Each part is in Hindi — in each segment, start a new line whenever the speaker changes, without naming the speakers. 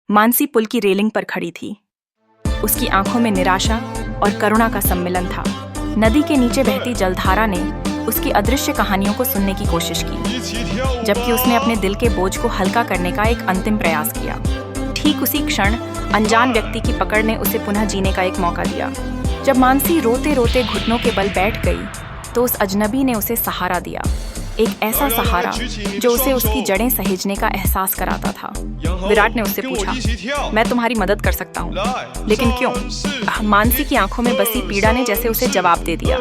मानसी पुल की रेलिंग पर खड़ी थी। उसकी आंखों में निराशा और करुणा का सम्मिलन था। नदी के नीचे बहती जलधारा ने उसकी अदृश्य कहानियों को सुनने की कोशिश की, जबकि उसने अपने दिल के बोझ को हल्का करने का एक अंतिम प्रयास किया। ठीक उसी क्षण अनजान व्यक्ति की पकड़ ने उसे पुनः जीने का एक मौका दिया। जब मानसी रोते रोते घुटनों के बल बैठ गई, तो उस अजनबी ने उसे सहारा दिया, एक ऐसा सहारा जो उसे उसकी जड़ें सहेजने का एहसास कराता था। विराट ने उससे पूछा, मैं तुम्हारी मदद कर सकता हूँ, लेकिन क्यों? मानसी की आंखों में बसी पीड़ा ने जैसे उसे जवाब दे दिया।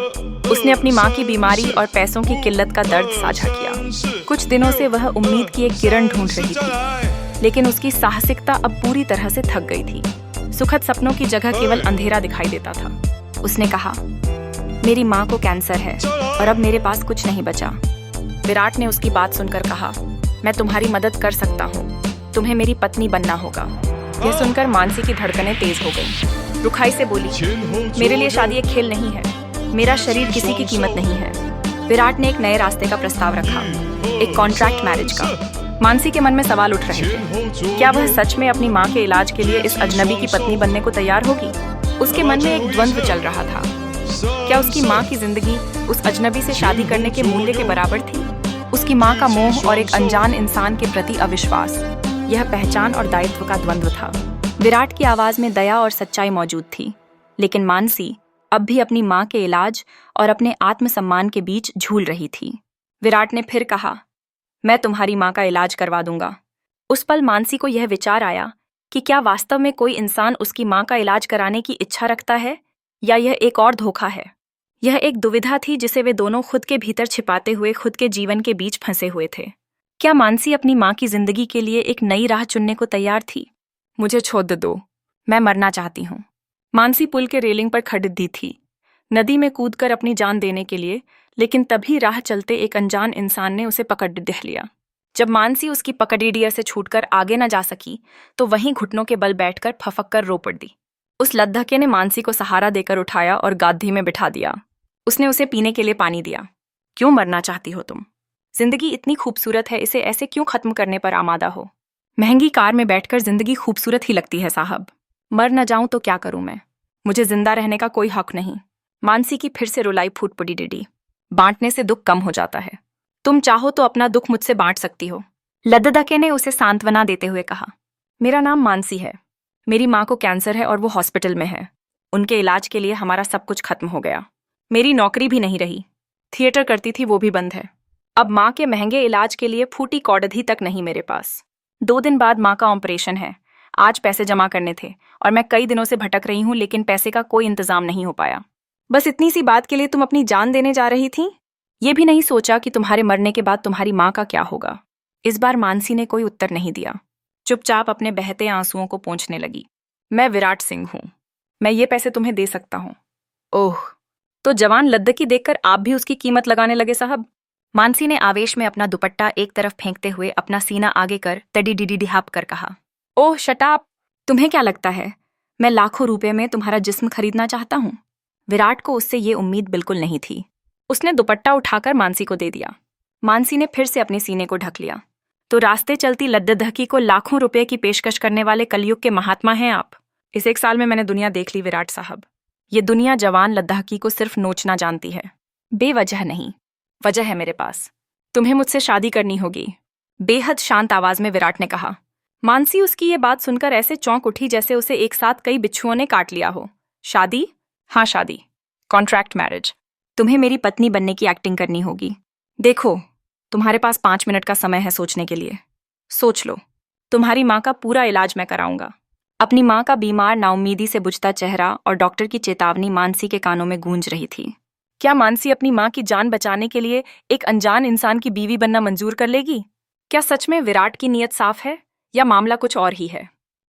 उसने अपनी माँ की बीमारी और पैसों की किल्लत का दर्द साझा किया। कुछ दिनों से वह उम्मीद की एक किरण ढूंढ रही थी, लेकिन उसकी साहसिकता अब पूरी तरह से थक गई थी। सुखद सपनों की जगह केवल अंधेरा दिखाई देता था। उसने कहा, मेरी माँ को कैंसर है और अब मेरे पास कुछ नहीं बचा। विराट ने उसकी बात सुनकर कहा, मैं तुम्हारी मदद कर सकता हूँ, तुम्हें मेरी पत्नी बनना होगा। यह सुनकर मानसी की धड़कनें तेज हो गईं। रुखाई से बोली, मेरे लिए शादी एक खेल नहीं है, मेरा शरीर किसी की कीमत नहीं है। विराट ने एक नए रास्ते का प्रस्ताव रखा, एक कॉन्ट्रैक्ट मैरिज का। मानसी के मन में सवाल उठ रहे थे, क्या वह सच में अपनी माँ के इलाज के लिए इस अजनबी की पत्नी बनने को तैयार होगी? उसके मन में एक द्वंद्व चल रहा था। क्या उसकी माँ की जिंदगी उस अजनबी से शादी करने के मूल्य के बराबर थी? उसकी माँ का मोह और एक अनजान इंसान के प्रति अविश्वास, यह पहचान और दायित्व का द्वंद्व था। विराट की आवाज में दया और सच्चाई मौजूद थी, लेकिन मानसी अब भी अपनी माँ के इलाज और अपने आत्मसम्मान के बीच झूल रही थी। विराट ने फिर कहा, मैं तुम्हारी माँ का इलाज करवा दूंगा। उस पल मानसी को यह विचार आया कि क्या वास्तव में कोई इंसान उसकी माँ का इलाज कराने की इच्छा रखता है, या यह एक और धोखा है। यह एक दुविधा थी जिसे वे दोनों खुद के भीतर छिपाते हुए खुद के जीवन के बीच फंसे हुए थे। क्या मानसी अपनी माँ की जिंदगी के लिए एक नई राह चुनने को तैयार थी? मुझे छोड़ दो, मैं मरना चाहती हूँ। मानसी पुल के रेलिंग पर खड़ी थी, नदी में कूदकर अपनी जान देने के लिए, लेकिन तभी राह चलते एक अनजान इंसान ने उसे पकड़ लिया। जब मानसी उसकी पकड़ीडिया से छूटकर आगे न जा सकी, तो वहीं घुटनों के बल बैठकर फफक कर रो पड़ी। उस लद्दके ने मानसी को सहारा देकर उठाया और गादी में बिठा दिया। उसने उसे पीने के लिए पानी दिया। क्यों मरना चाहती हो तुम? जिंदगी इतनी खूबसूरत है, इसे ऐसे क्यों खत्म करने पर आमादा हो? महंगी कार में बैठकर जिंदगी खूबसूरत ही लगती है साहब। मर न जाऊं तो क्या करूं मैं? मुझे जिंदा रहने का कोई हक नहीं। मानसी की फिर से रुलाई फूट पड़ी। डिडी, बांटने से दुख कम हो जाता है। तुम चाहो तो अपना दुख मुझसे बांट सकती हो। लद्दके ने उसे सांत्वना देते हुए कहा, मेरा नाम मानसी है, मेरी माँ को कैंसर है और वो हॉस्पिटल में है। उनके इलाज के लिए हमारा सब कुछ खत्म हो गया। मेरी नौकरी भी नहीं रही, थिएटर करती थी वो भी बंद है। अब माँ के महंगे इलाज के लिए फूटी कौड़धी तक नहीं मेरे पास। 2 दिन बाद माँ का ऑपरेशन है। आज पैसे जमा करने थे और मैं कई दिनों से भटक रही हूँ, लेकिन पैसे का कोई इंतजाम नहीं हो पाया। बस इतनी सी बात के लिए तुम अपनी जान देने जा रही थी? ये भी नहीं सोचा कि तुम्हारे मरने के बाद तुम्हारी माँ का क्या होगा? इस बार मानसी ने कोई उत्तर नहीं दिया, चुपचाप अपने बहते आंसुओं को पोंछने लगी। मैं विराट सिंह हूँ, मैं ये पैसे तुम्हें दे सकता हूँ। ओह, तो जवान लद्दकी देखकर आप भी उसकी कीमत लगाने लगे साहब। मानसी ने आवेश में अपना दुपट्टा एक तरफ फेंकते हुए अपना सीना आगे कर तड़ी कर कहा, ओह शटाप, तुम्हें क्या लगता है मैं लाखों रुपए में तुम्हारा जिस्म खरीदना चाहता हूँ? विराट को उससे ये उम्मीद बिल्कुल नहीं थी। उसने दुपट्टा उठाकर मानसी को दे दिया। मानसी ने फिर से अपने सीने को ढक लिया। तो रास्ते चलती लद्दकी को लाखों रुपए की पेशकश करने वाले कलयुग के महात्मा हैं आप। इस 1 साल में मैंने दुनिया देख ली विराट साहब। ये दुनिया जवान लद्दकी को सिर्फ नोचना जानती है, बेवजह नहीं। वजह है मेरे पास। तुम्हें मुझसे शादी करनी होगी, बेहद शांत आवाज में विराट ने कहा। मानसी उसकी ये बात सुनकर ऐसे चौंक उठी जैसे उसे एक साथ कई बिच्छुओं ने काट लिया हो। शादी? हाँ शादी, कॉन्ट्रैक्ट मैरिज। तुम्हें मेरी पत्नी बनने की एक्टिंग करनी होगी। देखो, तुम्हारे पास 5 मिनट का समय है सोचने के लिए। सोच लो, तुम्हारी माँ का पूरा इलाज मैं कराऊंगा। अपनी माँ का बीमार, नाउम्मीदी से बुझता चेहरा और डॉक्टर की चेतावनी मानसी के कानों में गूंज रही थी। क्या मानसी अपनी माँ की जान बचाने के लिए एक अनजान इंसान की बीवी बनना मंजूर कर लेगी? क्या सच में विराट की नीयत साफ है, या मामला कुछ और ही है?